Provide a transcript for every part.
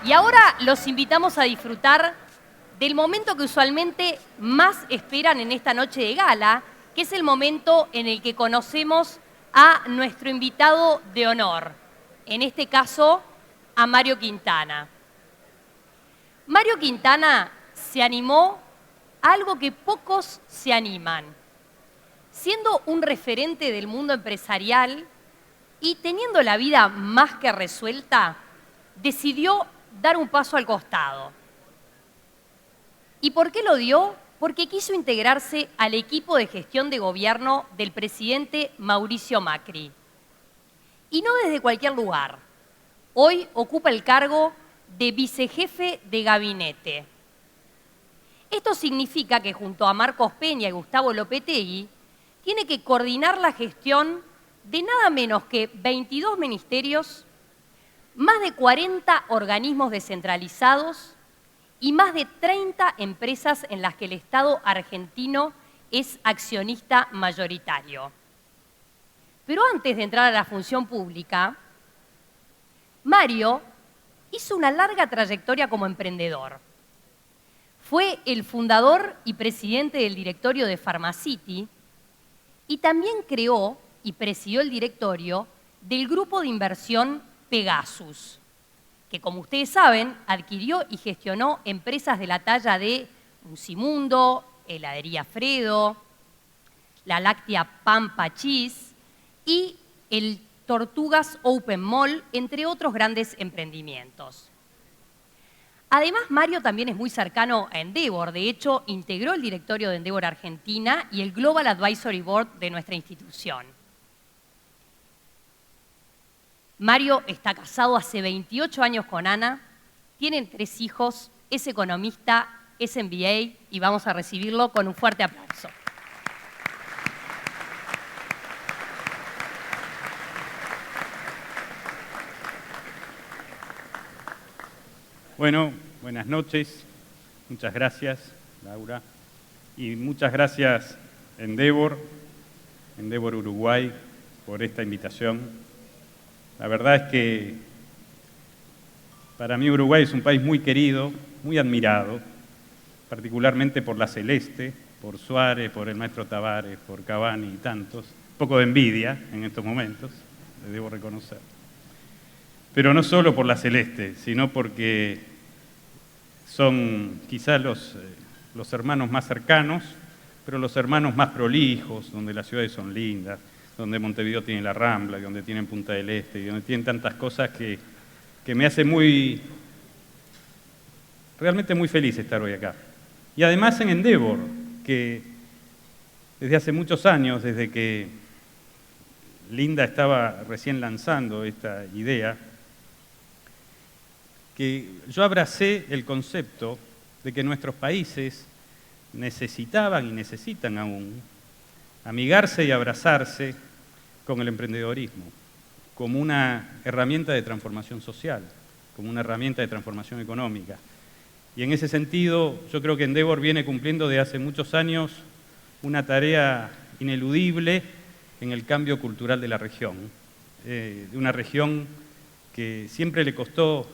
Y ahora los invitamos a disfrutar del momento que usualmente más esperan en esta noche de gala, que es el momento en el que conocemos a nuestro invitado de honor, en este caso a Mario Quintana. Mario Quintana se animó a algo que pocos se animan. Siendo un referente del mundo empresarial y teniendo la vida más que resuelta, decidió dar un paso al costado. ¿Y por qué lo dio? Porque quiso integrarse al equipo de gestión de gobierno del presidente Mauricio Macri. Y no desde cualquier lugar. Hoy ocupa el cargo de vicejefe de gabinete. Esto significa que junto a Marcos Peña y Gustavo Lopetegui, tiene que coordinar la gestión de nada menos que 22 ministerios, más de 40 organismos descentralizados y más de 30 empresas en las que el Estado argentino es accionista mayoritario. Pero antes de entrar a la función pública, Mario hizo una larga trayectoria como emprendedor. Fue el fundador y presidente del directorio de Pharmacity y también creó y presidió el directorio del grupo de inversión Pegasus, que como ustedes saben, adquirió y gestionó empresas de la talla de Musimundo, Heladería Fredo, la láctea Pampa Cheese y el Tortugas Open Mall, entre otros grandes emprendimientos. Además, Mario también es muy cercano a Endeavor. De hecho, integró el directorio de Endeavor Argentina y el Global Advisory Board de nuestra institución. Mario está casado hace 28 años con Ana, tienen 3 hijos, es economista, es MBA y vamos a recibirlo con un fuerte aplauso. Bueno, buenas noches. Muchas gracias, Laura. Y muchas gracias, Endeavor Uruguay, por esta invitación. La verdad es que para mí Uruguay es un país muy querido, muy admirado, particularmente por la Celeste, por Suárez, por el maestro Tavares, por Cavani y tantos. Un poco de envidia en estos momentos, le debo reconocer. Pero no solo por la Celeste, sino porque son quizás los hermanos más cercanos, pero los hermanos más prolijos, donde las ciudades son lindas, donde Montevideo tiene la Rambla, y donde tienen Punta del Este, y donde tienen tantas cosas que me hace realmente muy feliz estar hoy acá. Y además en Endeavor, que desde hace muchos años, desde que Linda estaba recién lanzando esta idea, que yo abracé el concepto de que nuestros países necesitaban y necesitan aún amigarse y abrazarse con el emprendedorismo, como una herramienta de transformación social, como una herramienta de transformación económica. Y en ese sentido, yo creo que Endeavor viene cumpliendo desde hace muchos años una tarea ineludible en el cambio cultural de la región, de una región que siempre le costó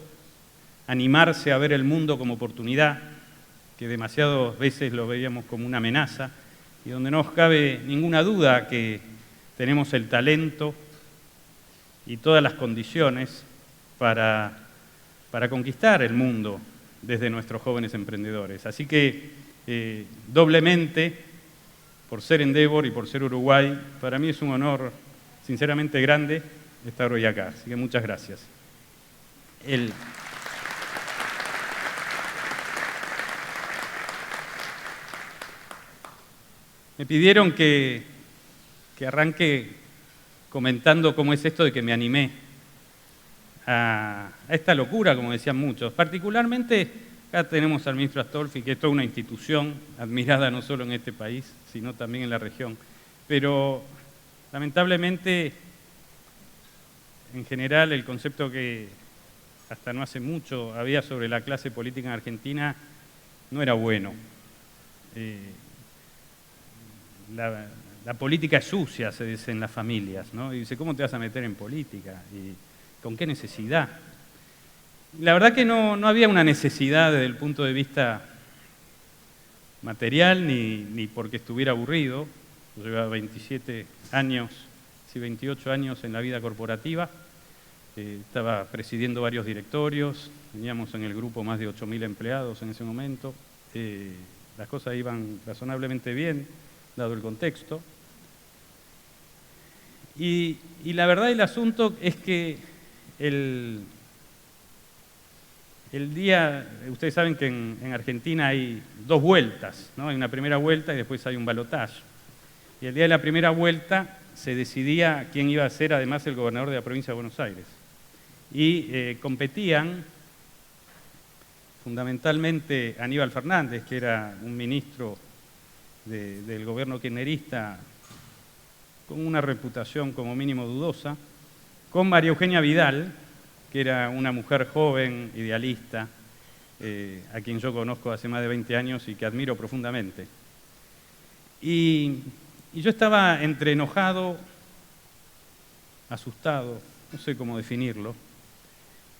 animarse a ver el mundo como oportunidad, que demasiadas veces lo veíamos como una amenaza, y donde no cabe ninguna duda que tenemos el talento y todas las condiciones para conquistar el mundo desde nuestros jóvenes emprendedores. Así que doblemente, por ser Endeavor y por ser Uruguay, para mí es un honor sinceramente grande estar hoy acá. Así que muchas gracias. Me pidieron que arranque comentando cómo es esto de que me animé a esta locura, como decían muchos. Particularmente, acá tenemos al ministro Astolfi, que es toda una institución admirada no solo en este país, sino también en la región. Pero, lamentablemente, en general, el concepto que hasta no hace mucho había sobre la clase política en Argentina no era bueno. la política es sucia, se dice en las familias, ¿no? Y dice, ¿cómo te vas a meter en política? ¿Y con qué necesidad? La verdad que no había una necesidad desde el punto de vista material ni porque estuviera aburrido. Yo llevaba 27 años, sí, 28 años en la vida corporativa. Estaba presidiendo varios directorios, teníamos en el grupo más de 8.000 empleados en ese momento. Las cosas iban razonablemente bien, dado el contexto. Y la verdad del asunto es que el día, ustedes saben que en Argentina hay dos vueltas, ¿no? Hay una primera vuelta y después hay un balotaje. Y el día de la primera vuelta se decidía quién iba a ser además el gobernador de la provincia de Buenos Aires. Y competían fundamentalmente Aníbal Fernández, que era un ministro del gobierno kirchnerista con una reputación como mínimo dudosa, con María Eugenia Vidal, que era una mujer joven, idealista, a quien yo conozco hace más de 20 años y que admiro profundamente. Y yo estaba entre enojado, asustado, no sé cómo definirlo,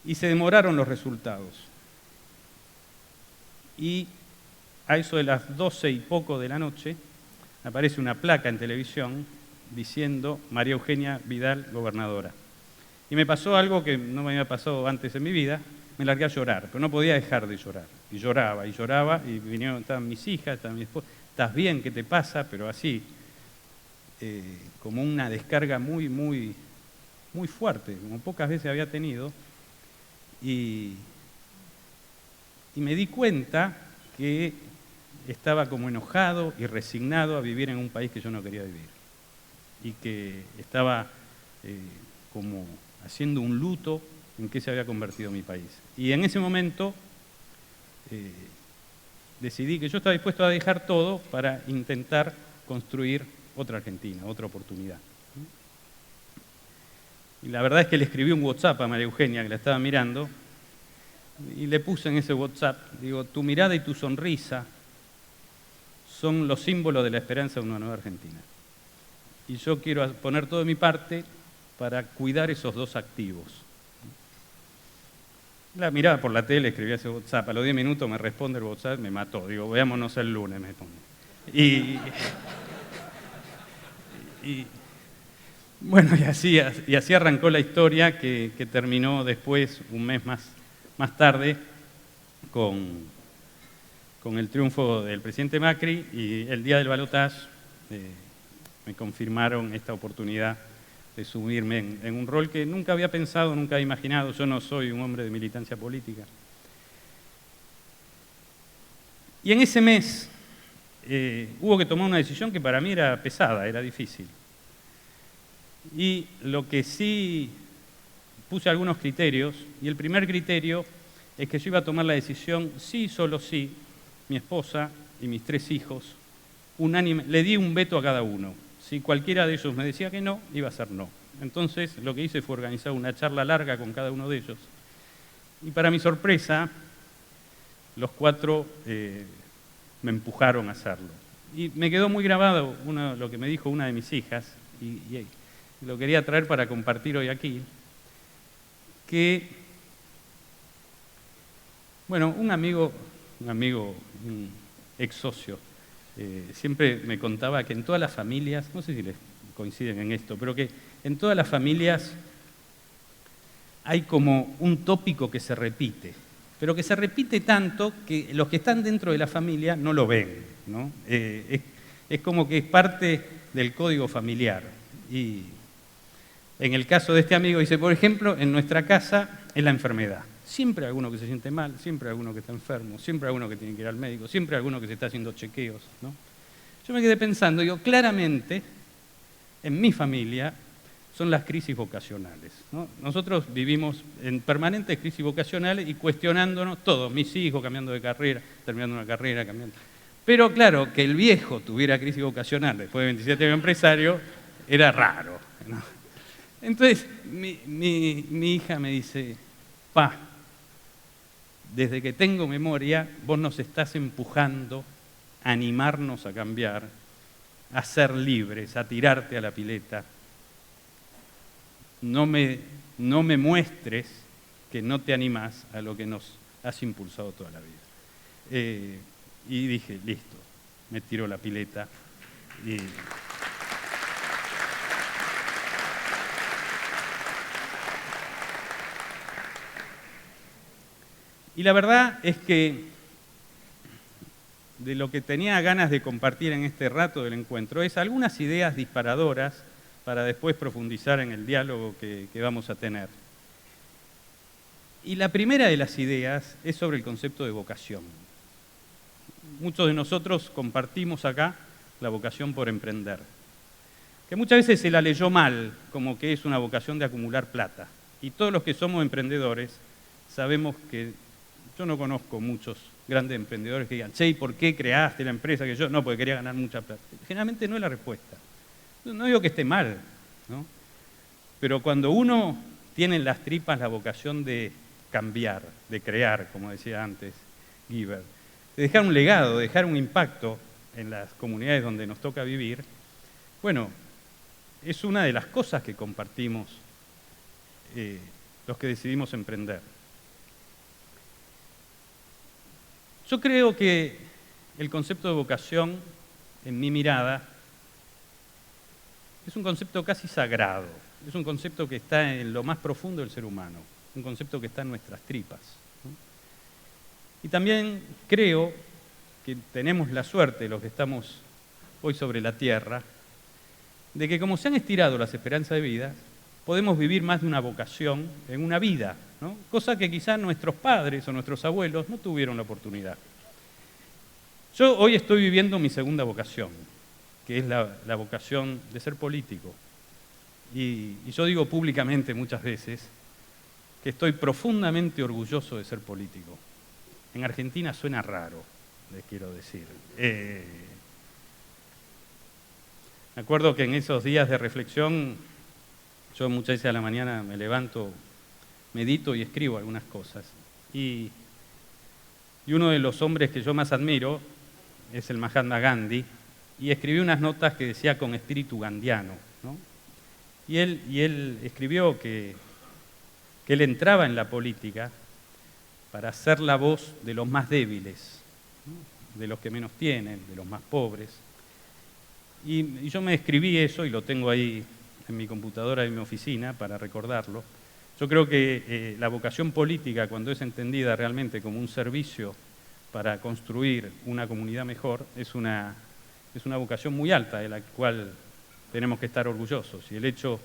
y se demoraron los resultados. Y a eso de las 12 y poco de la noche aparece una placa en televisión diciendo María Eugenia Vidal, gobernadora. Y me pasó algo que no me había pasado antes en mi vida, me largué a llorar, pero no podía dejar de llorar. Y lloraba, y vinieron, estaban mis hijas, estaban mi esposa, ¿estás bien? ¿Qué te pasa? Pero así, como una descarga muy, muy, muy fuerte, como pocas veces había tenido. Y me di cuenta que estaba como enojado y resignado a vivir en un país que yo no quería vivir. Y que estaba como haciendo un luto en qué se había convertido mi país. Y en ese momento decidí que yo estaba dispuesto a dejar todo para intentar construir otra Argentina, otra oportunidad. Y la verdad es que le escribí un WhatsApp a María Eugenia, que la estaba mirando, y le puse en ese WhatsApp, digo, tu mirada y tu sonrisa son los símbolos de la esperanza de una nueva Argentina. Y yo quiero poner todo de mi parte para cuidar esos dos activos. La miraba por la tele, escribía ese WhatsApp, a los 10 minutos me responde el WhatsApp, me mató, digo, veámonos el lunes, me pone. Y bueno, y así arrancó la historia que terminó después, un mes más tarde, con el triunfo del presidente Macri, y el día del balotaje me confirmaron esta oportunidad de sumirme en un rol que nunca había pensado, nunca había imaginado. Yo no soy un hombre de militancia política. Y en ese mes hubo que tomar una decisión que para mí era pesada, era difícil. Y lo que sí puse algunos criterios, y el primer criterio es que yo iba a tomar la decisión, sí, solo sí, mi esposa y mis 3 hijos, unánime, le di un veto a cada uno. Si cualquiera de ellos me decía que no, iba a ser no. Entonces lo que hice fue organizar una charla larga con cada uno de ellos. Y para mi sorpresa, los 4 me empujaron a hacerlo. Y me quedó muy grabado lo que me dijo una de mis hijas, y lo quería traer para compartir hoy aquí, que, bueno, un amigo, un ex socio, siempre me contaba que en todas las familias, no sé si les coinciden en esto, pero que en todas las familias hay como un tópico que se repite, pero que se repite tanto que los que están dentro de la familia no lo ven, ¿no? Es como que es parte del código familiar. Y en el caso de este amigo dice, por ejemplo, en nuestra casa es la enfermedad. Siempre hay alguno que se siente mal, siempre hay alguno que está enfermo, siempre hay alguno que tiene que ir al médico, siempre hay alguno que se está haciendo chequeos, ¿no? Yo me quedé pensando, digo, claramente, en mi familia son las crisis vocacionales, ¿no? Nosotros vivimos en permanentes crisis vocacionales y cuestionándonos todo, mis hijos cambiando de carrera, terminando una carrera, cambiando. Pero claro, que el viejo tuviera crisis vocacional después de 27 años empresario, era raro, ¿no? Entonces, mi hija me dice, pa, desde que tengo memoria, vos nos estás empujando a animarnos a cambiar a ser libres, a tirarte a la pileta. No me muestres que no te animás a lo que nos has impulsado toda la vida. Y dije, listo, me tiro la pileta. Y la verdad es que de lo que tenía ganas de compartir en este rato del encuentro es algunas ideas disparadoras para después profundizar en el diálogo que vamos a tener. Y la primera de las ideas es sobre el concepto de vocación. Muchos de nosotros compartimos acá la vocación por emprender, que muchas veces se la leyó mal, como que es una vocación de acumular plata. Y todos los que somos emprendedores sabemos que yo no conozco muchos grandes emprendedores que digan, che, ¿y por qué creaste la empresa que yo? No, porque quería ganar mucha plata. Generalmente no es la respuesta. No digo que esté mal, ¿no? Pero cuando uno tiene en las tripas la vocación de cambiar, de crear, como decía antes Giver, de dejar un legado, de dejar un impacto en las comunidades donde nos toca vivir, bueno, es una de las cosas que compartimos los que decidimos emprender. Yo creo que el concepto de vocación, en mi mirada, es un concepto casi sagrado, es un concepto que está en lo más profundo del ser humano, un concepto que está en nuestras tripas, ¿no? Y también creo que tenemos la suerte, los que estamos hoy sobre la tierra, de que como se han estirado las esperanzas de vida, podemos vivir más de una vocación en una vida, ¿no? Cosa que quizás nuestros padres o nuestros abuelos no tuvieron la oportunidad. Yo hoy estoy viviendo mi segunda vocación, que es la vocación de ser político. Y yo digo públicamente muchas veces que estoy profundamente orgulloso de ser político. En Argentina suena raro, les quiero decir. Me acuerdo que en esos días de reflexión, yo muchas veces a la mañana me levanto, medito y escribo algunas cosas. Y uno de los hombres que yo más admiro es el Mahatma Gandhi, y escribió unas notas que decía con espíritu gandhiano, ¿no? Y él escribió que él entraba en la política para ser la voz de los más débiles, ¿no? De los que menos tienen, de los más pobres. Y yo me escribí eso y lo tengo ahí en mi computadora en mi oficina para recordarlo. Yo creo que la vocación política, cuando es entendida realmente como un servicio para construir una comunidad mejor, es una vocación muy alta de la cual tenemos que estar orgullosos. Y el hecho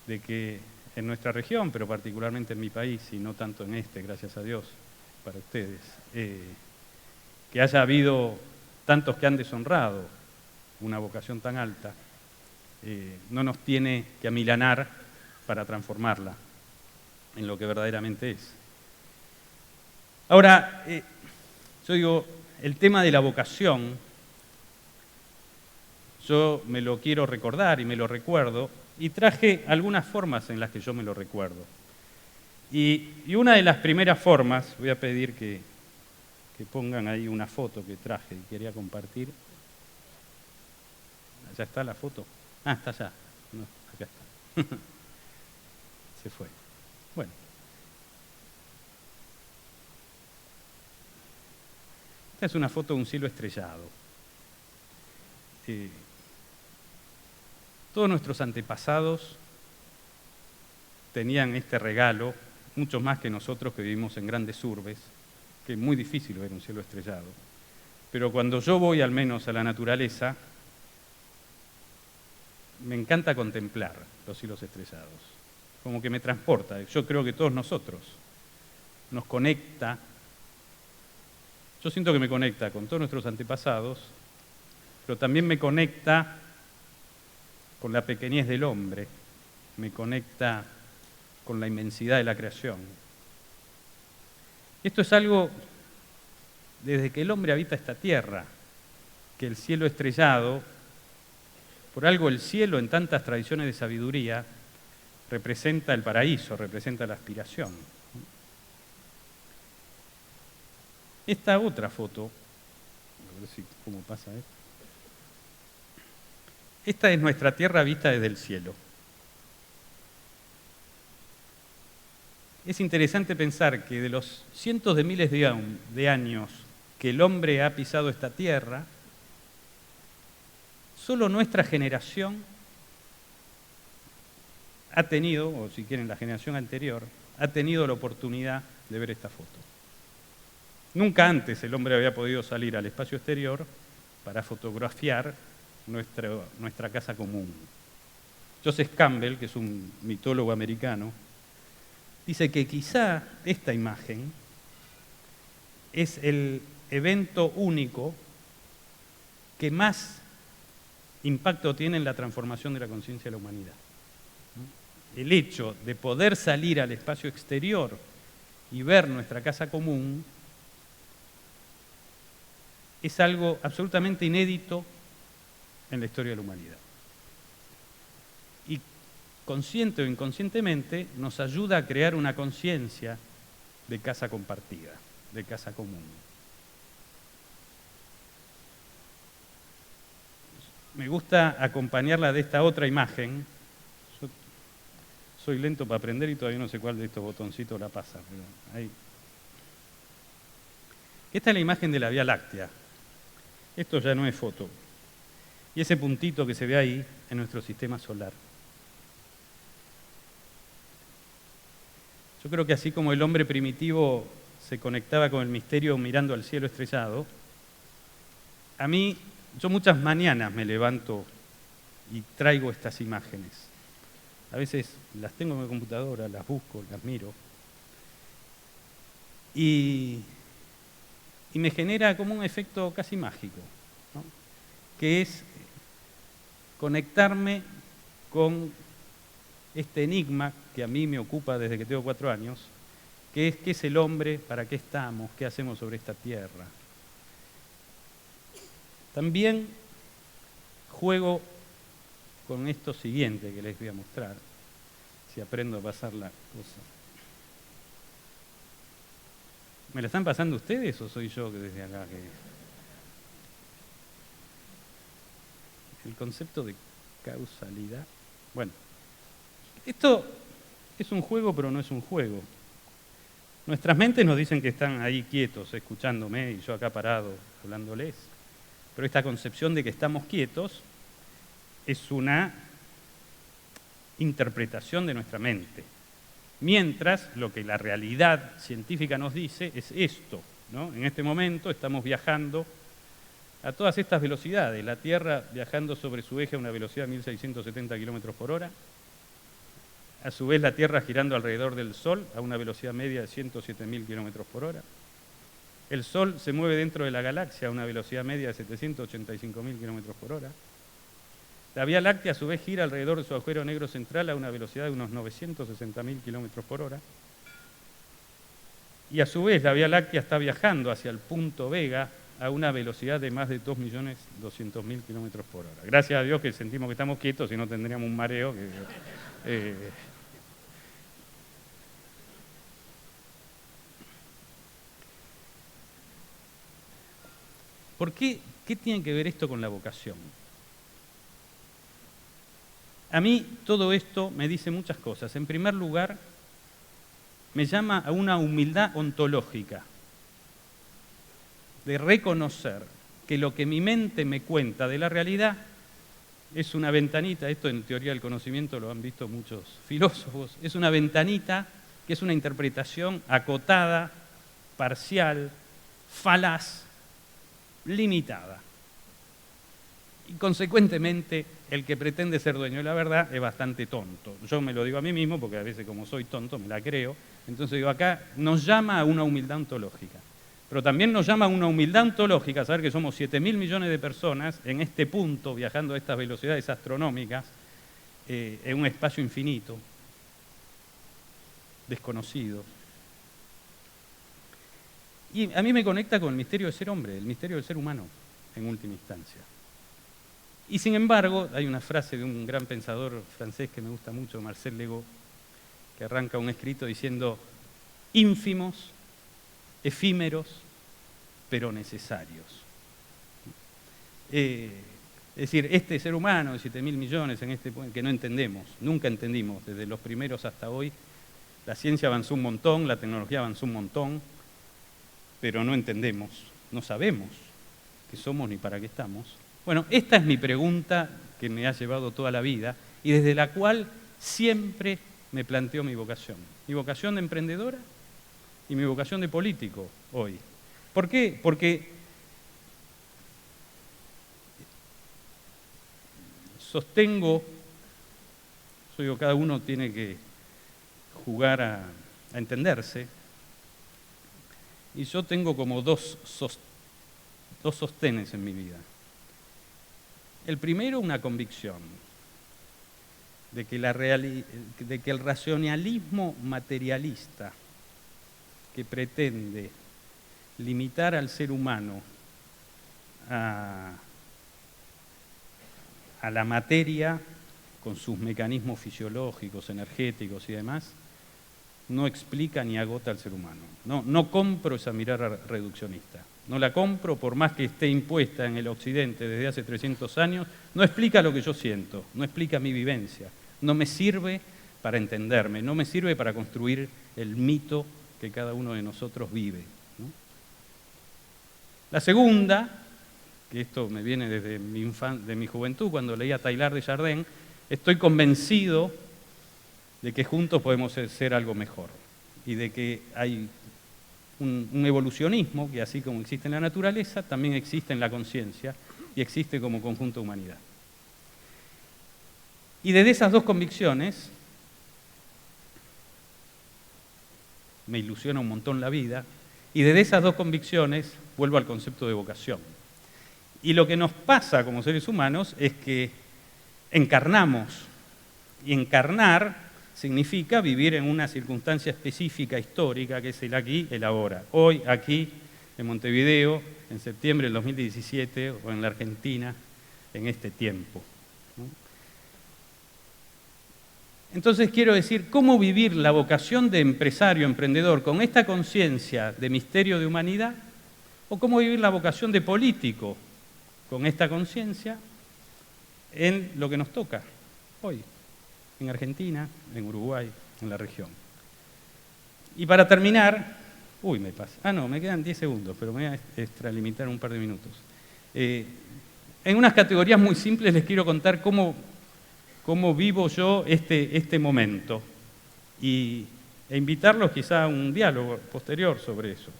de que en nuestra región, pero particularmente en mi país, y no tanto en este, gracias a Dios, para ustedes, que haya habido tantos que han deshonrado una vocación tan alta, no nos tiene que amilanar para transformarla en lo que verdaderamente es. Ahora, yo digo, el tema de la vocación, yo me lo quiero recordar y me lo recuerdo, y traje algunas formas en las que yo me lo recuerdo. Y una de las primeras formas, voy a pedir que pongan ahí una foto que traje y quería compartir. ¿Ya está la foto? Ah, está allá. No, acá está. Se fue. Bueno. Esta es una foto de un cielo estrellado. Todos nuestros antepasados tenían este regalo, muchos más que nosotros que vivimos en grandes urbes, que es muy difícil ver un cielo estrellado. Pero cuando yo voy al menos a la naturaleza, me encanta contemplar los cielos estrellados, como que me transporta. Yo creo que todos nosotros nos conecta, yo siento que me conecta con todos nuestros antepasados, pero también me conecta con la pequeñez del hombre, me conecta con la inmensidad de la creación. Esto es algo desde que el hombre habita esta tierra, que el cielo estrellado, por algo el cielo en tantas tradiciones de sabiduría representa el paraíso, representa la aspiración. Esta otra foto, a ver cómo pasa esto. Esta es nuestra tierra vista desde el cielo. Es interesante pensar que de los cientos de miles de años que el hombre ha pisado esta tierra, solo nuestra generación ha tenido, o si quieren la generación anterior, ha tenido la oportunidad de ver esta foto. Nunca antes el hombre había podido salir al espacio exterior para fotografiar nuestra casa común. Joseph Campbell, que es un mitólogo americano, dice que quizá esta imagen es el evento único que más impacto tiene en la transformación de la conciencia de la humanidad. El hecho de poder salir al espacio exterior y ver nuestra casa común es algo absolutamente inédito en la historia de la humanidad. Y consciente o inconscientemente nos ayuda a crear una conciencia de casa compartida, de casa común. Me gusta acompañarla de esta otra imagen. Yo soy lento para aprender y todavía no sé cuál de estos botoncitos la pasa. Pero ahí. Esta es la imagen de la Vía Láctea. Esto ya no es foto. Y ese puntito que se ve ahí es nuestro sistema solar. Yo creo que así como el hombre primitivo se conectaba con el misterio mirando al cielo estrellado, yo muchas mañanas me levanto y traigo estas imágenes. A veces las tengo en mi computadora, las busco, las miro. Y me genera como un efecto casi mágico, ¿no? Que es conectarme con este enigma que a mí me ocupa desde que tengo 4 años, que es qué es el hombre, para qué estamos, qué hacemos sobre esta tierra. También juego con esto siguiente que les voy a mostrar, si aprendo a pasar la cosa. ¿Me la están pasando ustedes o soy yo que desde acá? El concepto de causalidad. Bueno, esto es un juego, pero no es un juego. Nuestras mentes nos dicen que están ahí quietos, escuchándome, y yo acá parado, hablándoles. Pero esta concepción de que estamos quietos es una interpretación de nuestra mente. Mientras lo que la realidad científica nos dice es esto, ¿no? En este momento estamos viajando a todas estas velocidades. La Tierra viajando sobre su eje a una velocidad de 1670 kilómetros por hora. A su vez la Tierra girando alrededor del Sol a una velocidad media de 107.000 kilómetros por hora. El Sol se mueve dentro de la galaxia a una velocidad media de 785.000 kilómetros por hora. La Vía Láctea a su vez gira alrededor de su agujero negro central a una velocidad de unos 960.000 kilómetros por hora. Y a su vez la Vía Láctea está viajando hacia el punto Vega a una velocidad de más de 2.200.000 kilómetros por hora. Gracias a Dios que sentimos que estamos quietos, si no tendríamos un mareo. ¿Por qué? ¿Qué tiene que ver esto con la vocación? A mí todo esto me dice muchas cosas. En primer lugar, me llama a una humildad ontológica, de reconocer que lo que mi mente me cuenta de la realidad es una ventanita, esto en teoría del conocimiento lo han visto muchos filósofos, es una ventanita que es una interpretación acotada, parcial, falaz, limitada. Y consecuentemente, el que pretende ser dueño de la verdad es bastante tonto. Yo me lo digo a mí mismo, porque a veces como soy tonto me la creo. Entonces digo, acá nos llama a una humildad ontológica. Pero también nos llama a una humildad ontológica saber que somos 7.000 millones de personas en este punto, viajando a estas velocidades astronómicas, en un espacio infinito, desconocido. Y a mí me conecta con el misterio del ser hombre, el misterio del ser humano, en última instancia. Y sin embargo, hay una frase de un gran pensador francés que me gusta mucho, Marcel Legault, que arranca un escrito diciendo: ínfimos, efímeros, pero necesarios. Es decir, este ser humano de 7.000 millones que no entendemos, nunca entendimos, desde los primeros hasta hoy, la ciencia avanzó un montón, la tecnología avanzó un montón, pero no entendemos, no sabemos qué somos ni para qué estamos. Bueno, esta es mi pregunta que me ha llevado toda la vida y desde la cual siempre me planteo mi vocación de emprendedora y mi vocación de político hoy. ¿Por qué? Porque sostengo, yo digo, cada uno tiene que jugar a entenderse, y yo tengo como dos sostenes en mi vida. El primero, una convicción de que el racionalismo materialista que pretende limitar al ser humano a la materia con sus mecanismos fisiológicos, energéticos y demás, no explica ni agota al ser humano. No compro esa mirada reduccionista. No la compro, por más que esté impuesta en el Occidente desde hace 300 años, no explica lo que yo siento, no explica mi vivencia, no me sirve para entenderme, no me sirve para construir el mito que cada uno de nosotros vive, ¿no? La segunda, que esto me viene desde de mi juventud, cuando leía Taylor de Chardin, estoy convencido de que juntos podemos ser algo mejor y de que hay un evolucionismo que, así como existe en la naturaleza, también existe en la conciencia y existe como conjunto de humanidad. Y desde esas dos convicciones me ilusiona un montón la vida, y desde esas dos convicciones vuelvo al concepto de vocación. Y lo que nos pasa como seres humanos es que encarnamos, y encarnar significa vivir en una circunstancia específica, histórica, que es el aquí, el ahora. Hoy, aquí, en Montevideo, en septiembre del 2017, o en la Argentina, en este tiempo, ¿no? Entonces quiero decir, ¿cómo vivir la vocación de empresario, emprendedor, con esta conciencia de misterio de humanidad? ¿O cómo vivir la vocación de político con esta conciencia en lo que nos toca hoy, en Argentina, en Uruguay, en la región? Y para terminar, me quedan 10 segundos, pero me voy a extralimitar un par de minutos. En unas categorías muy simples les quiero contar cómo vivo yo este momento e invitarlos quizá a un diálogo posterior sobre eso.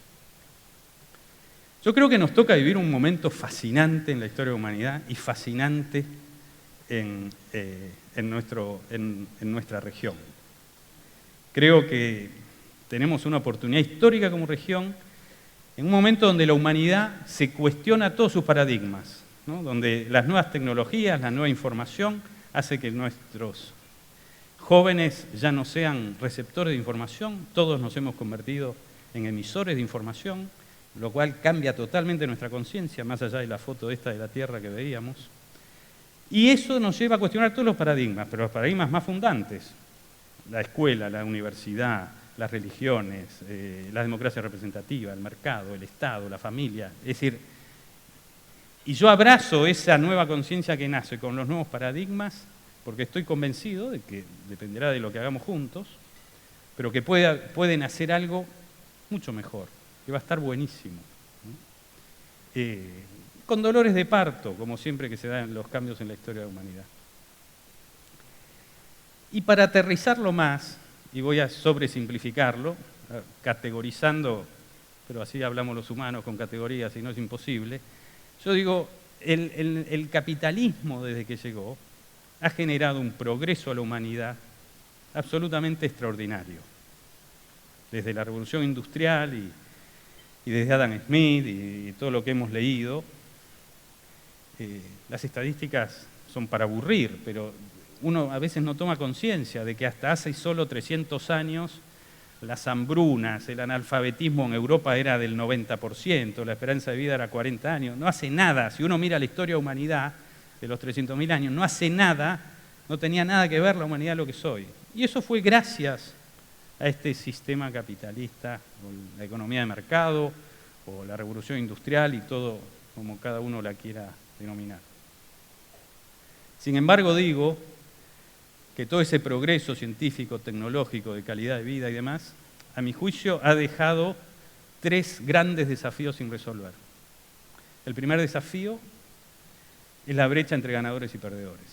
Yo creo que nos toca vivir un momento fascinante en la historia de la humanidad y fascinante en nuestra región. Creo que tenemos una oportunidad histórica como región en un momento donde la humanidad se cuestiona todos sus paradigmas, ¿no? Donde las nuevas tecnologías, la nueva información hace que nuestros jóvenes ya no sean receptores de información, todos nos hemos convertido en emisores de información, lo cual cambia totalmente nuestra conciencia, más allá de la foto esta de la Tierra que veíamos. Y eso nos lleva a cuestionar todos los paradigmas, pero los paradigmas más fundantes: la escuela, la universidad, las religiones, la democracia representativa, el mercado, el Estado, la familia. Es decir, y yo abrazo esa nueva conciencia que nace con los nuevos paradigmas, porque estoy convencido de que dependerá de lo que hagamos juntos, pero que pueden hacer algo mucho mejor, que va a estar buenísimo, ¿no? Con dolores de parto, como siempre que se dan los cambios en la historia de la humanidad. Y para aterrizarlo más, y voy a sobresimplificarlo, categorizando, pero así hablamos los humanos con categorías y no es imposible, yo digo, el capitalismo desde que llegó ha generado un progreso a la humanidad absolutamente extraordinario. Desde la revolución industrial y desde Adam Smith y todo lo que hemos leído, las estadísticas son para aburrir, pero uno a veces no toma conciencia de que hasta hace solo 300 años las hambrunas, el analfabetismo en Europa era del 90%, la esperanza de vida era 40 años. No hace nada, si uno mira la historia de la humanidad de los 300.000 años, no hace nada, no tenía nada que ver la humanidad lo que soy. Y eso fue gracias a este sistema capitalista, o la economía de mercado, o la revolución industrial y todo como cada uno la quiera denominar. Sin embargo, digo que todo ese progreso científico, tecnológico, de calidad de vida y demás, a mi juicio ha dejado 3 grandes desafíos sin resolver. El primer desafío es la brecha entre ganadores y perdedores,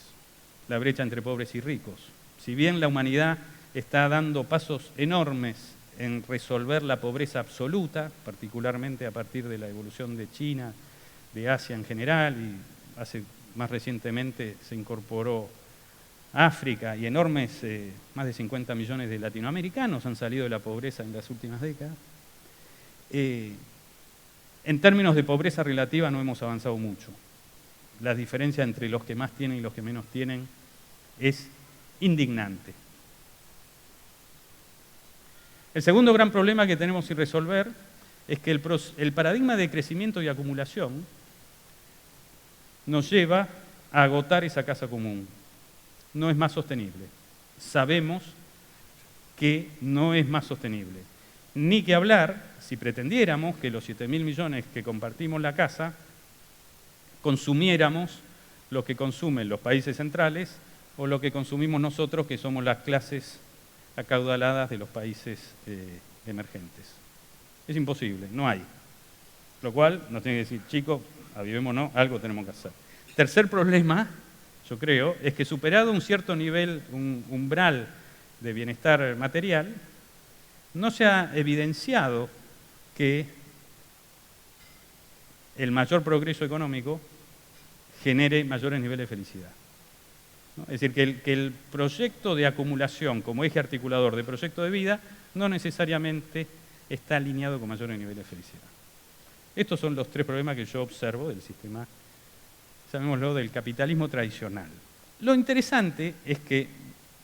la brecha entre pobres y ricos. Si bien la humanidad está dando pasos enormes en resolver la pobreza absoluta, particularmente a partir de la evolución de China, de Asia en general, y más recientemente se incorporó África y enormes, más de 50 millones de latinoamericanos han salido de la pobreza en las últimas décadas. En términos de pobreza relativa no hemos avanzado mucho. La diferencia entre los que más tienen y los que menos tienen es indignante. El segundo gran problema que tenemos sin resolver es que el paradigma de crecimiento y acumulación nos lleva a agotar esa casa común. No es más sostenible. Sabemos que no es más sostenible. Ni que hablar si pretendiéramos que los 7.000 millones que compartimos la casa consumiéramos lo que consumen los países centrales o lo que consumimos nosotros, que somos las clases acaudaladas de los países emergentes. Es imposible, no hay. Lo cual nos tiene que decir, chicos, avivémonos, algo tenemos que hacer. Tercer problema, yo creo, es que superado un cierto nivel, un umbral de bienestar material, no se ha evidenciado que el mayor progreso económico genere mayores niveles de felicidad, ¿no? Es decir, que el proyecto de acumulación como eje articulador de proyecto de vida no necesariamente está alineado con mayores niveles de felicidad. Estos son los 3 problemas que yo observo del sistema, llamémoslo, del capitalismo tradicional. Lo interesante es que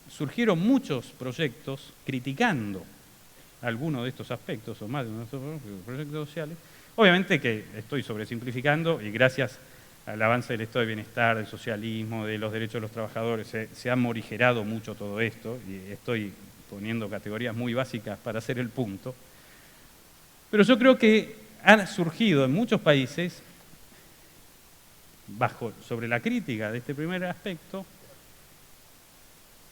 surgieron muchos proyectos criticando algunos de estos aspectos, o más de uno de estos proyectos sociales. Obviamente que estoy sobresimplificando y gracias al avance del estado de bienestar, del socialismo, de los derechos de los trabajadores, se ha morigerado mucho todo esto y estoy poniendo categorías muy básicas para hacer el punto. Pero yo creo que ha surgido en muchos países, sobre la crítica de este primer aspecto,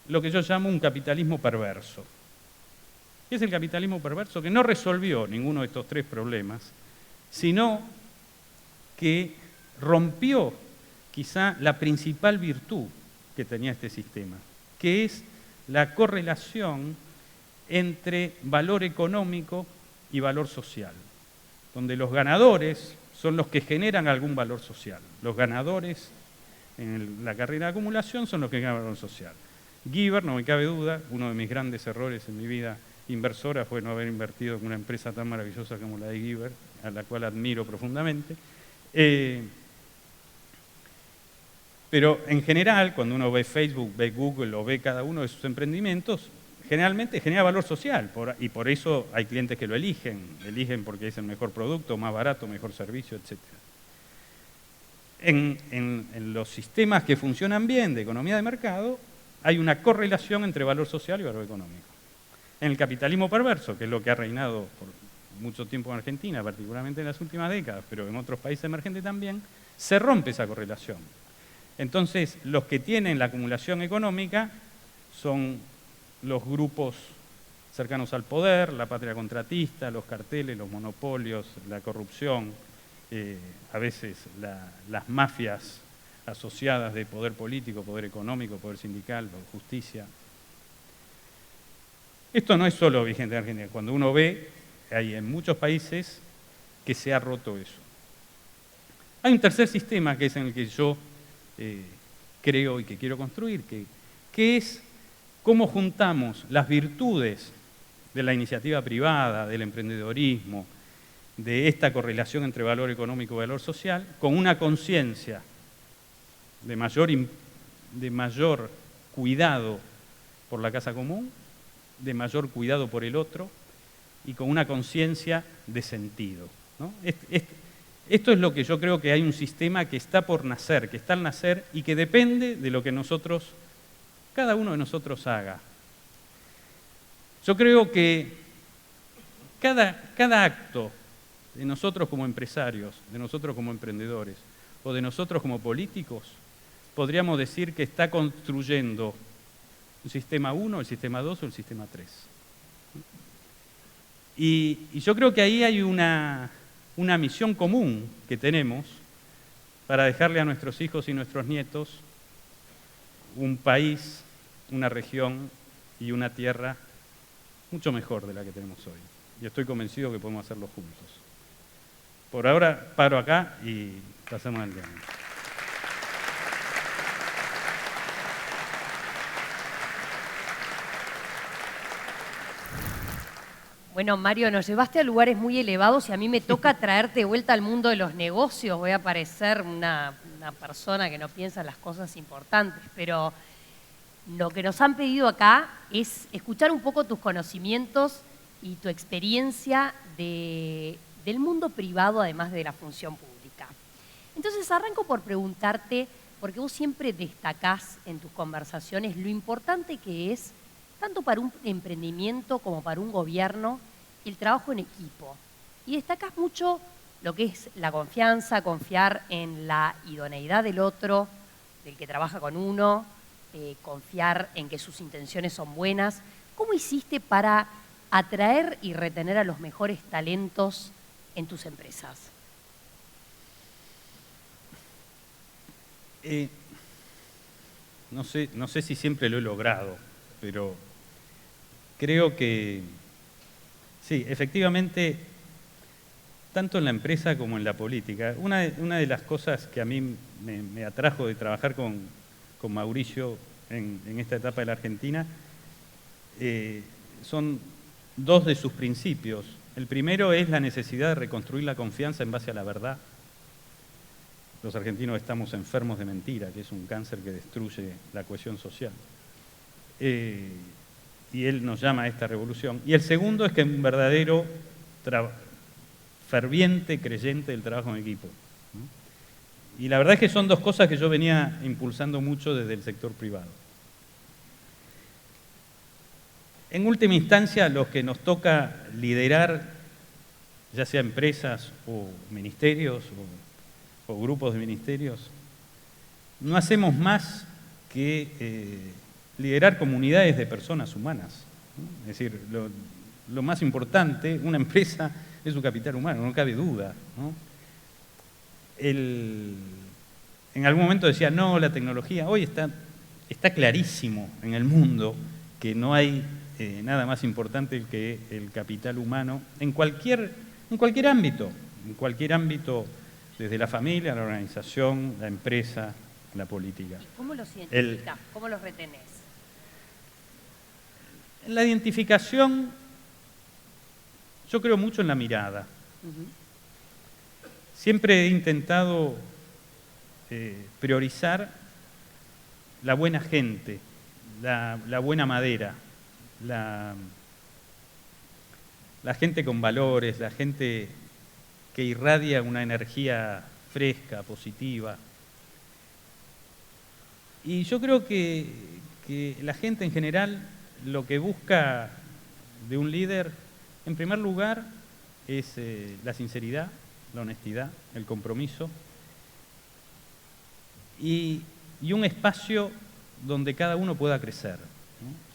lo que yo llamo un capitalismo perverso. ¿Qué es el capitalismo perverso? Que no resolvió ninguno de estos 3 problemas, sino que rompió quizá la principal virtud que tenía este sistema, que es la correlación entre valor económico y valor social, donde los ganadores son los que generan algún valor social. Los ganadores en la carrera de acumulación son los que generan valor social. Giver, no me cabe duda, uno de mis grandes errores en mi vida inversora fue no haber invertido en una empresa tan maravillosa como la de Giver, a la cual admiro profundamente. Pero en general, cuando uno ve Facebook, ve Google o ve cada uno de sus emprendimientos, generalmente genera valor social y por eso hay clientes que lo eligen porque es el mejor producto, más barato, mejor servicio, etc. En los sistemas que funcionan bien de economía de mercado hay una correlación entre valor social y valor económico. En el capitalismo perverso, que es lo que ha reinado por mucho tiempo en Argentina, particularmente en las últimas décadas, pero en otros países emergentes también, se rompe esa correlación. Entonces, los que tienen la acumulación económica son los grupos cercanos al poder, la patria contratista, los carteles, los monopolios, la corrupción, a veces las mafias asociadas de poder político, poder económico, poder sindical, justicia. Esto no es solo vigente en Argentina. Cuando uno ve, hay en muchos países que se ha roto eso. Hay un tercer sistema que es en el que yo creo y que quiero construir, que es cómo juntamos las virtudes de la iniciativa privada, del emprendedorismo, de esta correlación entre valor económico y valor social, con una conciencia de mayor cuidado por la casa común, de mayor cuidado por el otro y con una conciencia de sentido, ¿no? Esto es lo que yo creo que hay un sistema que está por nacer, que está al nacer y que depende de lo que cada uno de nosotros haga. Yo creo que cada acto de nosotros como empresarios, de nosotros como emprendedores o de nosotros como políticos podríamos decir que está construyendo un sistema 1, el sistema 2 o el sistema 3. Y yo creo que ahí hay una misión común que tenemos para dejarle a nuestros hijos y nuestros nietos un país, una región y una tierra mucho mejor de la que tenemos hoy. Y estoy convencido que podemos hacerlo juntos. Por ahora paro acá y pasamos al diálogo. Bueno, Mario, nos llevaste a lugares muy elevados y a mí me toca traerte de vuelta al mundo de los negocios. Voy a parecer una persona que no piensa en las cosas importantes, pero lo que nos han pedido acá es escuchar un poco tus conocimientos y tu experiencia del mundo privado, además de la función pública. Entonces arranco por preguntarte, porque vos siempre destacás en tus conversaciones lo importante que es, tanto para un emprendimiento como para un gobierno, el trabajo en equipo. Y destacás mucho lo que es la confianza, confiar en la idoneidad del otro, del que trabaja con uno, confiar en que sus intenciones son buenas. ¿Cómo hiciste para atraer y retener a los mejores talentos en tus empresas? No sé si siempre lo he logrado, pero creo que sí, efectivamente, tanto en la empresa como en la política, una de las cosas que a mí me atrajo de trabajar con Mauricio en esta etapa de la Argentina son dos de sus principios. El primero es la necesidad de reconstruir la confianza en base a la verdad. Los argentinos estamos enfermos de mentira, que es un cáncer que destruye la cohesión social. Y él nos llama a esta revolución. Y el segundo es que es un verdadero ferviente creyente del trabajo en equipo, ¿no? Y la verdad es que son dos cosas que yo venía impulsando mucho desde el sector privado. En última instancia, los que nos toca liderar, ya sea empresas o ministerios o grupos de ministerios, no hacemos más que liderar comunidades de personas humanas, ¿no? Es decir, lo más importante, una empresa es su capital humano, no cabe duda, ¿no? En algún momento decía, no, la tecnología, hoy está clarísimo en el mundo que no hay nada más importante que el capital humano en cualquier ámbito, desde la familia, la organización, la empresa, la política. ¿Y cómo los identificás? ¿Cómo los retenés? En la identificación, yo creo mucho en la mirada. Uh-huh. Siempre he intentado priorizar la buena gente, la buena madera, la gente con valores, la gente que irradia una energía fresca, positiva. Y yo creo que la gente en general lo que busca de un líder, en primer lugar, es la sinceridad, la honestidad, el compromiso y un espacio donde cada uno pueda crecer, ¿no?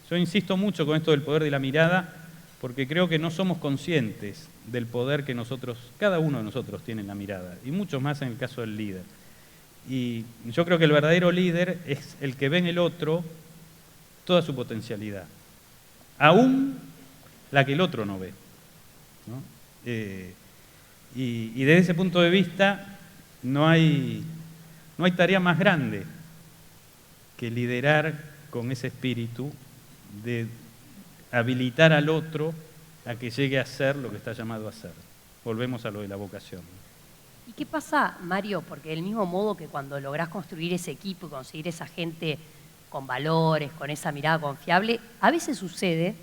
Yo insisto mucho con esto del poder de la mirada porque creo que no somos conscientes del poder que cada uno de nosotros tiene en la mirada y mucho más en el caso del líder. Y yo creo que el verdadero líder es el que ve en el otro toda su potencialidad, aún la que el otro no ve, ¿no? Y desde ese punto de vista no hay tarea más grande que liderar con ese espíritu de habilitar al otro a que llegue a ser lo que está llamado a ser. Volvemos a lo de la vocación. ¿Y qué pasa, Mario? Porque del mismo modo que cuando lográs construir ese equipo y conseguir esa gente con valores, con esa mirada confiable, a veces sucede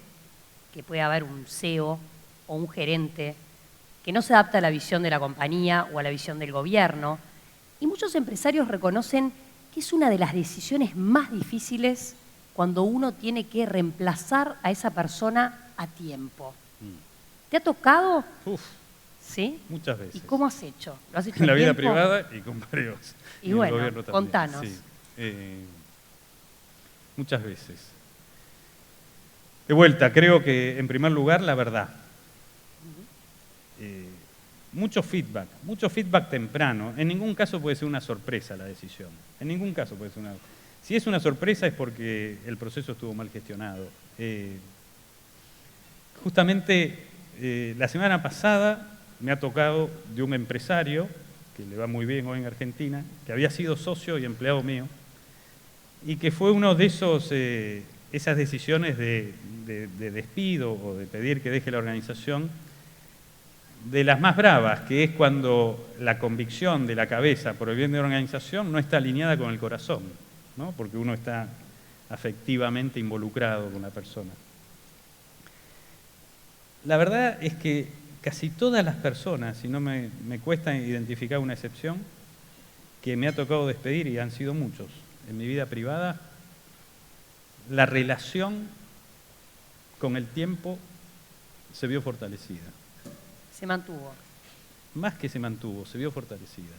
que puede haber un CEO o un gerente que no se adapta a la visión de la compañía o a la visión del gobierno. Y muchos empresarios reconocen que es una de las decisiones más difíciles cuando uno tiene que reemplazar a esa persona a tiempo. ¿Te ha tocado? Uf. ¿Sí? Muchas veces. ¿Y cómo has hecho? ¿Lo has hecho En la vida tiempo? privada y con varios. Y en bueno, el gobierno también. contanos. Sí. Muchas veces. De vuelta, creo que en primer lugar la verdad. Mucho feedback temprano. En ningún caso puede ser una sorpresa la decisión. En ningún caso puede ser una... Si es una sorpresa es porque el proceso estuvo mal gestionado. Justamente la semana pasada me ha tocado de un empresario, que le va muy bien hoy en Argentina, que había sido socio y empleado mío, y que fue uno de esas decisiones de despido o de pedir que deje la organización, de las más bravas, que es cuando la convicción de la cabeza por el bien de la organización no está alineada con el corazón, ¿no? Porque uno está afectivamente involucrado con la persona. La verdad es que casi todas las personas, y no me cuesta identificar una excepción, que me ha tocado despedir, y han sido muchos en mi vida privada, la relación con el tiempo se vio fortalecida. Se mantuvo. Más que se mantuvo, se vio fortalecida.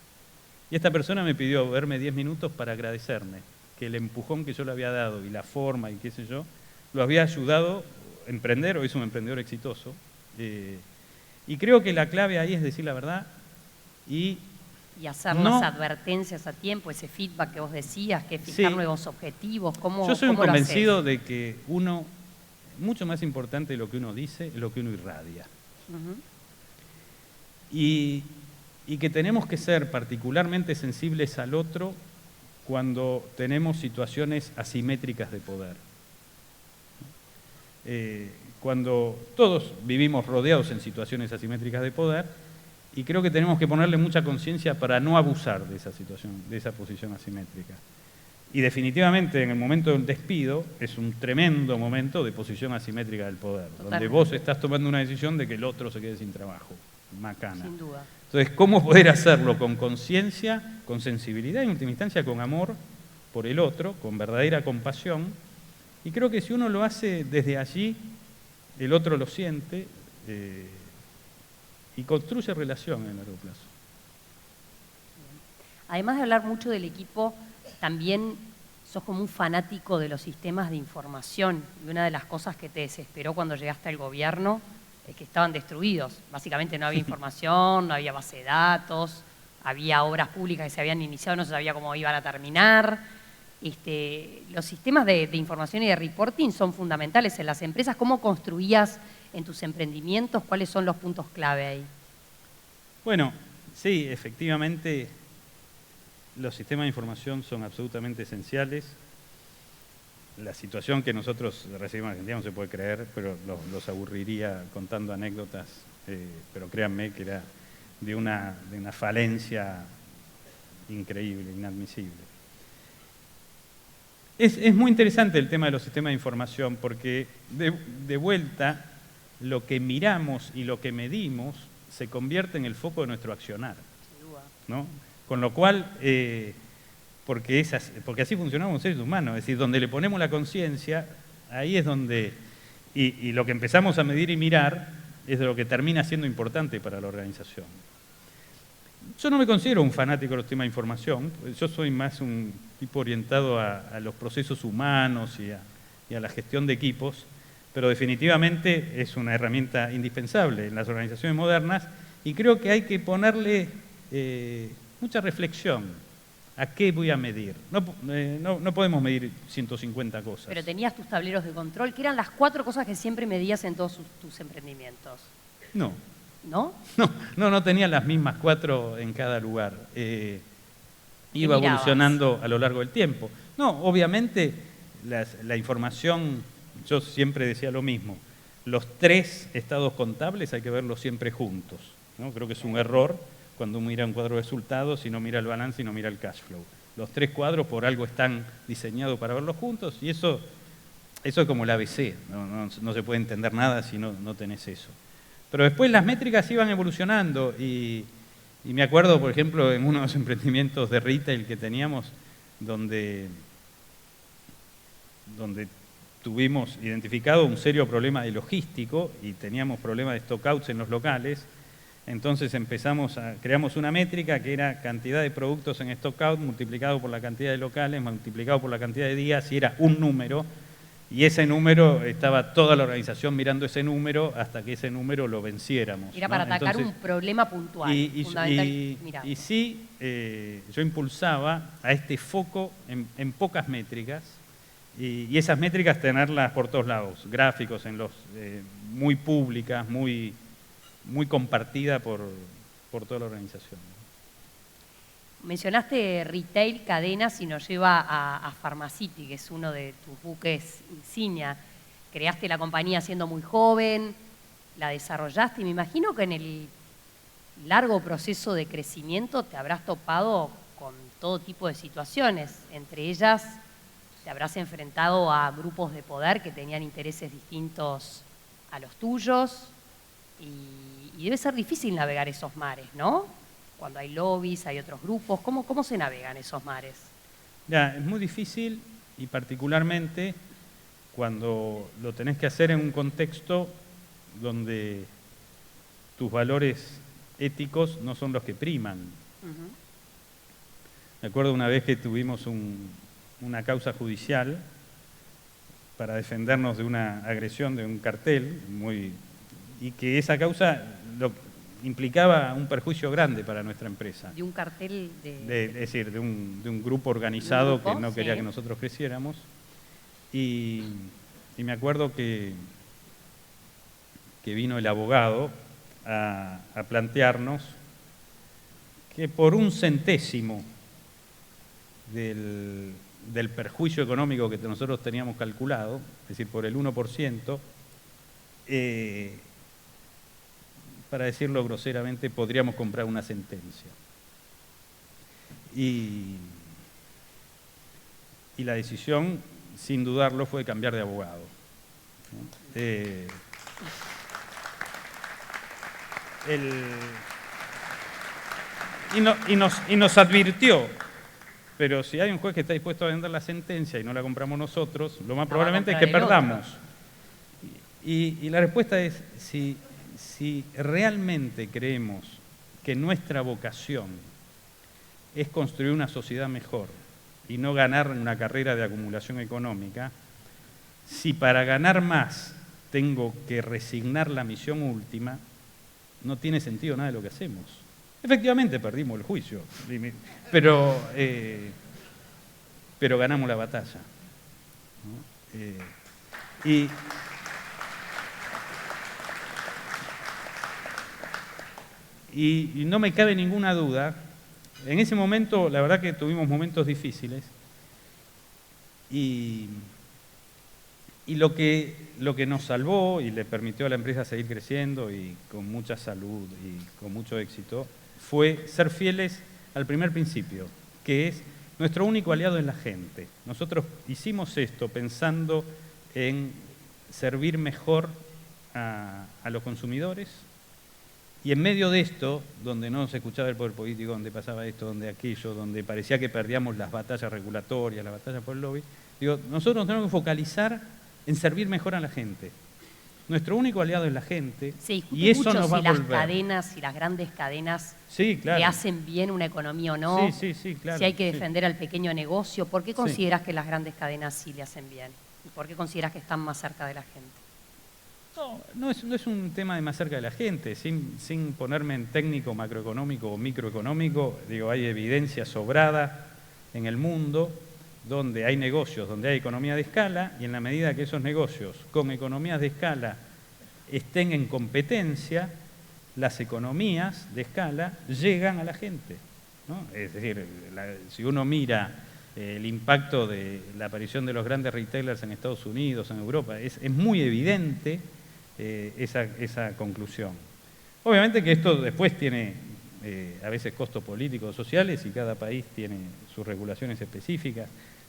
Y esta persona me pidió verme 10 minutos para agradecerme que el empujón que yo le había dado y la forma y qué sé yo, lo había ayudado a emprender. Hoy es un emprendedor exitoso. Y creo que la clave ahí es decir la verdad y hacer las advertencias a tiempo, ese feedback que vos decías, que fijar nuevos objetivos, ¿cómo? Yo soy un ¿cómo convencido de que mucho más importante de lo que uno dice, es lo que uno irradia. Y que tenemos que ser particularmente sensibles al otro cuando tenemos situaciones asimétricas de poder. Cuando todos vivimos rodeados en situaciones asimétricas de poder, y creo que tenemos que ponerle mucha conciencia para no abusar de esa situación, de esa posición asimétrica. Y definitivamente en el momento del despido es un tremendo momento de posición asimétrica del poder, donde vos estás tomando una decisión de que el otro se quede sin trabajo. Macana. Sin duda. Entonces, ¿cómo poder hacerlo con conciencia, con sensibilidad, en última instancia con amor por el otro, con verdadera compasión? Y creo que si uno lo hace desde allí, el otro lo siente y construye relación en el largo plazo. Además de hablar mucho del equipo, también sos como un fanático de los sistemas de información. Y una de las cosas que te desesperó cuando llegaste al gobierno es que estaban destruidos. Básicamente no había información, no había base de datos, había obras públicas que se habían iniciado, no se sabía cómo iban a terminar. Los sistemas de información y de reporting son fundamentales en las empresas. ¿Cómo construías en tus emprendimientos? ¿Cuáles son los puntos clave ahí? Bueno, sí, efectivamente los sistemas de información son absolutamente esenciales. La situación que nosotros recibimos en Argentina no se puede creer, pero los aburriría contando anécdotas, pero créanme que era de una falencia increíble, inadmisible. Es muy interesante el tema de los sistemas de información porque de vuelta lo que miramos y lo que medimos se convierte en el foco de nuestro accionar, ¿no? Con lo cual... porque así funcionamos los seres humanos, es decir, donde le ponemos la conciencia, ahí es donde, y lo que empezamos a medir y mirar, es de lo que termina siendo importante para la organización. Yo no me considero un fanático de los temas de información, yo soy más un tipo orientado a los procesos humanos y a la gestión de equipos, pero definitivamente es una herramienta indispensable en las organizaciones modernas y creo que hay que ponerle mucha reflexión. ¿A qué voy a medir? No podemos medir 150 cosas. Pero tenías tus tableros de control, que eran las 4 cosas que siempre medías en todos tus emprendimientos. No. ¿No? No tenía las mismas 4 en cada lugar. Iba evolucionando a lo largo del tiempo. No, obviamente la información, yo siempre decía lo mismo, los 3 estados contables hay que verlos siempre juntos, ¿no? Creo que es un error cuando uno mira un cuadro de resultados y no mira el balance y no mira el cash flow. Los 3 cuadros por algo están diseñados para verlos juntos y eso es como el ABC, no se puede entender nada si no tenés eso. Pero después las métricas iban evolucionando y me acuerdo, por ejemplo, en uno de los emprendimientos de retail que teníamos, donde tuvimos identificado un serio problema de logístico y teníamos problemas de stockouts en los locales. Entonces creamos una métrica que era cantidad de productos en stockout multiplicado por la cantidad de locales, multiplicado por la cantidad de días, y era un número, y ese número, estaba toda la organización mirando ese número hasta que ese número lo venciéramos. Era para atacar un problema puntual, fundamental. Y sí, yo impulsaba a este foco en pocas métricas, y esas métricas tenerlas por todos lados, gráficos, muy públicas, muy compartida por toda la organización. Mencionaste retail, cadenas, y nos lleva a Pharmacity, que es uno de tus buques insignia. Creaste la compañía siendo muy joven, la desarrollaste, y me imagino que en el largo proceso de crecimiento te habrás topado con todo tipo de situaciones. Entre ellas, te habrás enfrentado a grupos de poder que tenían intereses distintos a los tuyos, y debe ser difícil navegar esos mares, ¿no? Cuando hay lobbies, hay otros grupos. ¿Cómo se navegan esos mares? Ya, es muy difícil, y particularmente cuando lo tenés que hacer en un contexto donde tus valores éticos no son los que priman. Me acuerdo una vez que tuvimos una causa judicial para defendernos de una agresión de un cartel, y que esa causa implicaba un perjuicio grande para nuestra empresa. ¿De un cartel? Es decir, de un grupo organizado que no quería que nosotros creciéramos. Y me acuerdo que vino el abogado a plantearnos que por un centésimo del perjuicio económico que nosotros teníamos calculado, es decir, por el 1%, para decirlo groseramente, podríamos comprar una sentencia. Y la decisión, sin dudarlo, fue cambiar de abogado, ¿no? Y nos advirtió, pero si hay un juez que está dispuesto a vender la sentencia y no la compramos nosotros, lo más probablemente es que perdamos. Y la respuesta es, si realmente creemos que nuestra vocación es construir una sociedad mejor y no ganar una carrera de acumulación económica, si para ganar más tengo que resignar la misión última, no tiene sentido nada de lo que hacemos. Efectivamente perdimos el juicio, pero ganamos la batalla, ¿no? Y no me cabe ninguna duda, en ese momento la verdad que tuvimos momentos difíciles, y lo que nos salvó y le permitió a la empresa seguir creciendo y con mucha salud y con mucho éxito fue ser fieles al primer principio, que es nuestro único aliado es la gente. Nosotros hicimos esto pensando en servir mejor a los consumidores, y en medio de esto, donde no se escuchaba el poder político, donde pasaba esto, donde aquello, donde parecía que perdíamos las batallas regulatorias, las batallas por el lobby, digo, nosotros nos tenemos que focalizar en servir mejor a la gente. Nuestro único aliado es la gente, y eso nos va a volver. Las cadenas y las grandes cadenas sí, claro, le hacen bien una economía o no. Sí, claro. Si hay que defender al pequeño negocio, ¿por qué consideras que las grandes cadenas sí le hacen bien? ¿Y por qué consideras que están más cerca de la gente? No es un tema de más cerca de la gente, sin ponerme en técnico macroeconómico o microeconómico. Digo, hay evidencia sobrada en el mundo donde hay negocios, donde hay economía de escala, y en la medida que esos negocios con economías de escala estén en competencia, las economías de escala llegan a la gente, ¿no? Es decir, si uno mira el impacto de la aparición de los grandes retailers en Estados Unidos, en Europa, es muy evidente esa conclusión. Obviamente que esto después tiene a veces costos políticos, sociales, y cada país tiene sus regulaciones específicas,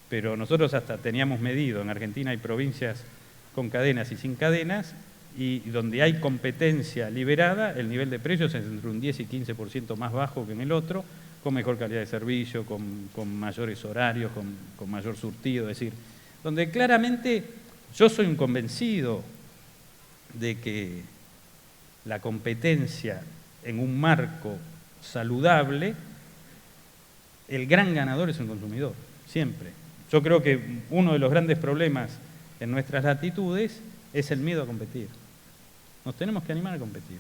pero nosotros hasta teníamos medido, en Argentina hay provincias con cadenas y sin cadenas, y donde hay competencia liberada, el nivel de precios es entre un 10 y 15% más bajo que en el otro, con mejor calidad de servicio, con mayores horarios, con mayor surtido, es decir, donde claramente yo soy un convencido de que la competencia en un marco saludable, el gran ganador es el consumidor, siempre. Yo creo que uno de los grandes problemas en nuestras latitudes es el miedo a competir. Nos tenemos que animar a competir.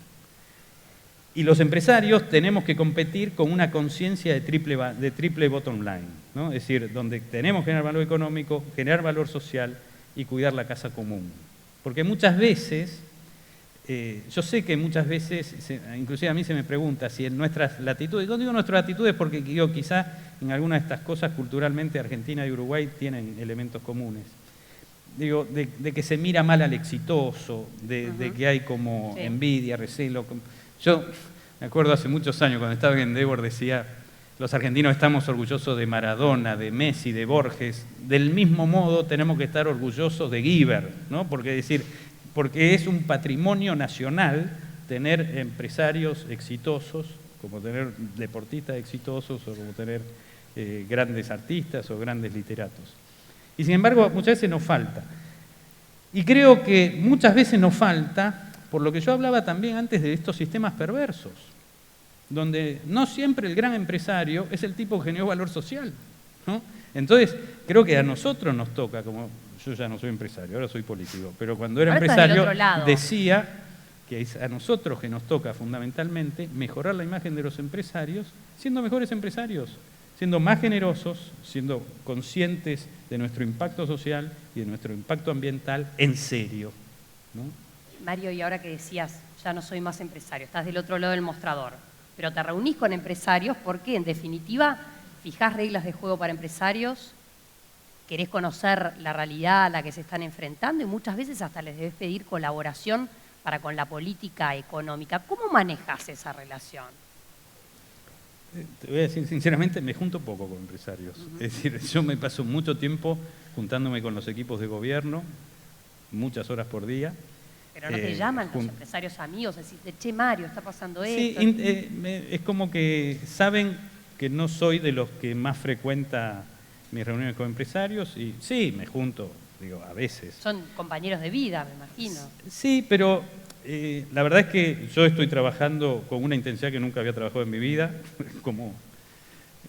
Y los empresarios tenemos que competir con una conciencia de triple bottom line, ¿no? Es decir, donde tenemos que generar valor económico, generar valor social y cuidar la casa común. Porque muchas veces, yo sé que muchas veces, inclusive a mí se me pregunta si en nuestras latitudes, no digo nuestras latitudes porque digo, quizá en algunas de estas cosas culturalmente Argentina y Uruguay tienen elementos comunes. Digo, de que se mira mal al exitoso, de que hay como envidia, recelo. Yo me acuerdo hace muchos años cuando estaba en Endeavor decía, los argentinos estamos orgullosos de Maradona, de Messi, de Borges. Del mismo modo tenemos que estar orgullosos de Giver, ¿no? Porque es un patrimonio nacional tener empresarios exitosos, como tener deportistas exitosos o como tener grandes artistas o grandes literatos. Y sin embargo, muchas veces nos falta. Y creo que muchas veces nos falta, por lo que yo hablaba también antes de estos sistemas perversos, donde no siempre el gran empresario es el tipo que generó valor social, ¿no? Entonces, creo que a nosotros nos toca, como yo ya no soy empresario, ahora soy político, pero cuando era empresario decía que es a nosotros que nos toca fundamentalmente mejorar la imagen de los empresarios, siendo mejores empresarios, siendo más generosos, siendo conscientes de nuestro impacto social y de nuestro impacto ambiental en serio, ¿no? Mario, y ahora que decías, ya no soy más empresario, estás del otro lado del mostrador, pero te reunís con empresarios porque, en definitiva, fijás reglas de juego para empresarios, querés conocer la realidad a la que se están enfrentando y muchas veces hasta les debes pedir colaboración para con la política económica. ¿Cómo manejas esa relación? Te voy a decir sinceramente, me junto poco con empresarios. Es decir, yo me paso mucho tiempo juntándome con los equipos de gobierno, muchas horas por día. Pero no te llaman los empresarios amigos, decís, che, Mario, está pasando esto. Sí, es como que saben que no soy de los que más frecuenta mis reuniones con empresarios y sí, me junto, digo, a veces. Son compañeros de vida, me imagino. Sí, pero la verdad es que yo estoy trabajando con una intensidad que nunca había trabajado en mi vida, como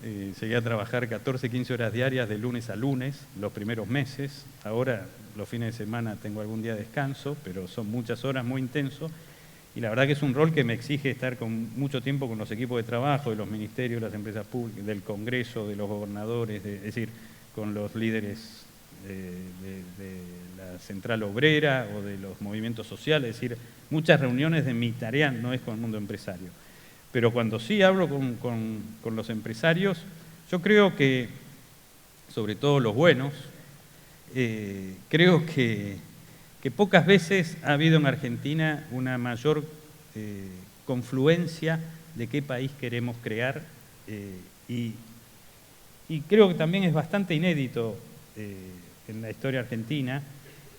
llegué a trabajar 14, 15 horas diarias de lunes a lunes los primeros meses, ahora los fines de semana tengo algún día de descanso, pero son muchas horas, muy intenso, y la verdad que es un rol que me exige estar con mucho tiempo con los equipos de trabajo, de los ministerios, las empresas públicas, del Congreso, de los gobernadores, es decir, con los líderes de la central obrera o de los movimientos sociales, es decir, muchas reuniones de mi tarea no es con el mundo empresario. Pero cuando sí hablo con los empresarios, yo creo que, sobre todo los buenos, creo que pocas veces ha habido en Argentina una mayor confluencia de qué país queremos crear y creo que también es bastante inédito en la historia argentina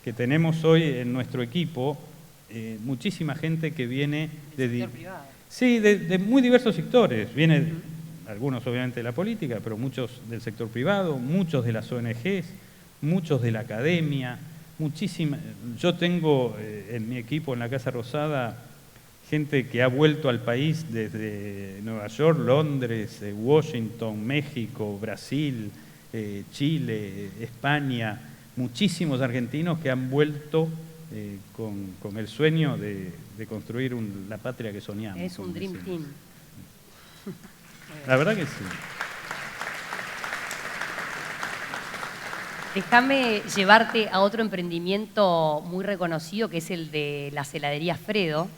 que tenemos hoy en nuestro equipo muchísima gente que viene de muy diversos sectores, viene algunos obviamente de la política, pero muchos del sector privado, muchos de las ONGs, muchos de la academia, muchísimas. Yo tengo en mi equipo en la Casa Rosada gente que ha vuelto al país desde Nueva York, Londres, Washington, México, Brasil, Chile, España, muchísimos argentinos que han vuelto con el sueño de construir la patria que soñamos. Es un Dream Team. La verdad que sí. Déjame llevarte a otro emprendimiento muy reconocido, que es el de las heladerías Fredo,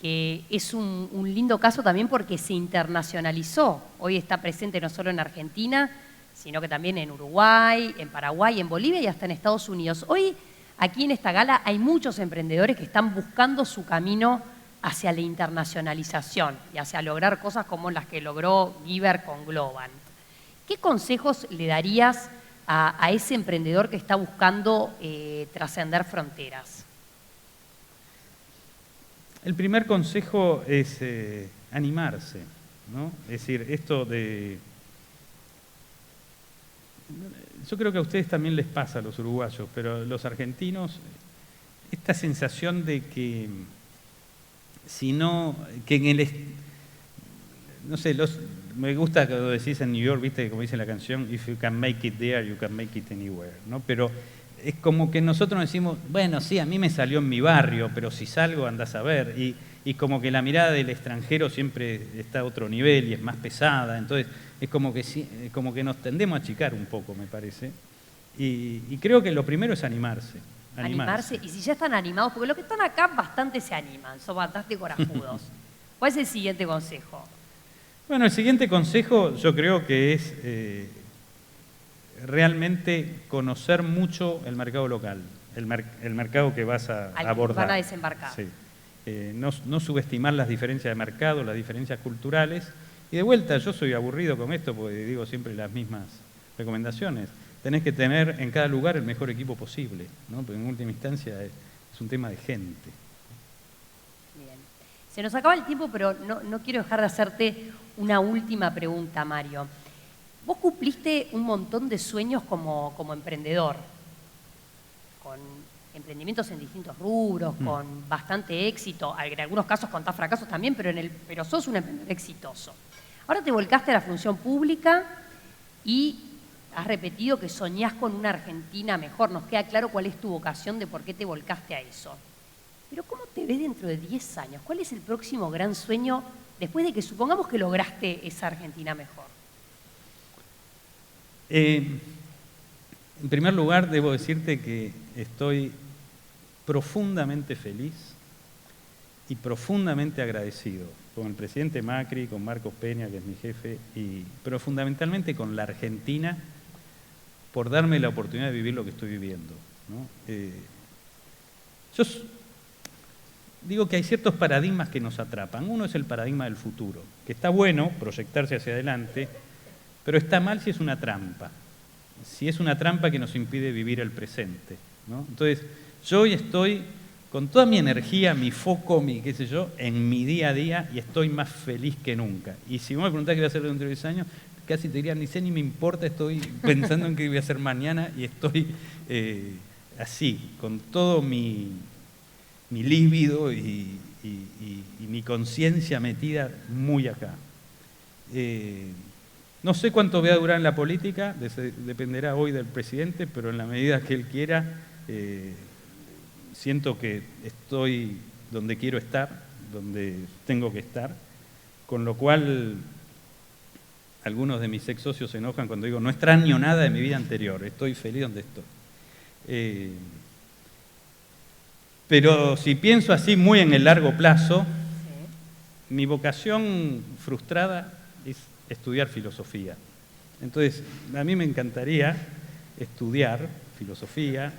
que es un lindo caso también porque se internacionalizó. Hoy está presente no solo en Argentina, sino que también en Uruguay, en Paraguay, en Bolivia y hasta en Estados Unidos. Hoy, aquí en esta gala, hay muchos emprendedores que están buscando su camino hacia la internacionalización y hacia lograr cosas como las que logró Giver con Globant. ¿Qué consejos le darías a ese emprendedor que está buscando trascender fronteras? El primer consejo es animarse, ¿no? Es decir, esto de... Yo creo que a ustedes también les pasa, a los uruguayos, pero los argentinos, esta sensación de que sino que en el... No sé, me gusta cuando decís en New York, viste, como dice la canción, if you can make it there, you can make it anywhere, ¿no? Pero es como que nosotros decimos, bueno, sí, a mí me salió en mi barrio, pero si salgo andás a ver. Y como que la mirada del extranjero siempre está a otro nivel y es más pesada. Entonces es como que nos tendemos a achicar un poco, me parece. Y creo que lo primero es animarse. Animarse. Y si ya están animados, porque los que están acá bastante se animan, son bastante corajudos. ¿Cuál es el siguiente consejo? Bueno, el siguiente consejo yo creo que es realmente conocer mucho el mercado local, el mercado que vas a abordar. Van a desembarcar. Sí. No subestimar las diferencias de mercado, las diferencias culturales. Y de vuelta, yo soy aburrido con esto porque digo siempre las mismas recomendaciones. Tenés que tener en cada lugar el mejor equipo posible, ¿no? Porque en última instancia es un tema de gente. Bien. Se nos acaba el tiempo, pero no quiero dejar de hacerte una última pregunta, Mario. Vos cumpliste un montón de sueños como emprendedor, con emprendimientos en distintos rubros, con bastante éxito, en algunos casos contás fracasos también, pero sos un emprendedor exitoso. Ahora te volcaste a la función pública y has repetido que soñás con una Argentina mejor. Nos queda claro cuál es tu vocación de por qué te volcaste a eso. Pero ¿cómo te ves dentro de 10 años? ¿Cuál es el próximo gran sueño después de que supongamos que lograste esa Argentina mejor? En primer lugar, debo decirte que estoy profundamente feliz y profundamente agradecido con el presidente Macri, con Marcos Peña, que es mi jefe, pero fundamentalmente con la Argentina por darme la oportunidad de vivir lo que estoy viviendo, ¿no? Yo digo que hay ciertos paradigmas que nos atrapan. Uno es el paradigma del futuro, que está bueno proyectarse hacia adelante, pero está mal si es una trampa. Si es una trampa que nos impide vivir el presente, ¿no? Entonces, yo hoy estoy con toda mi energía, mi foco, mi qué sé yo, en mi día a día y estoy más feliz que nunca. Y si vos me preguntás qué voy a hacer dentro de 10 años, casi te diría, ni sé ni me importa, estoy pensando en qué voy a hacer mañana y estoy así, con todo mi líbido y mi conciencia metida muy acá. No sé cuánto voy a durar en la política, dependerá hoy del presidente, pero en la medida que él quiera, siento que estoy donde quiero estar, donde tengo que estar, con lo cual algunos de mis ex socios se enojan cuando digo no extraño nada de mi vida anterior, estoy feliz donde estoy. Pero si pienso así muy en el largo plazo, mi vocación frustrada es estudiar filosofía. Entonces, a mí me encantaría estudiar filosofía,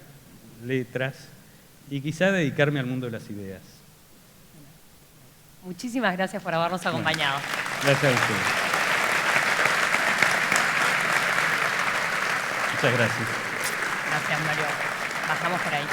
letras y quizá dedicarme al mundo de las ideas. Muchísimas gracias por habernos acompañado. Gracias a ustedes. Muchas gracias. Gracias, Mario. Bajamos por ahí.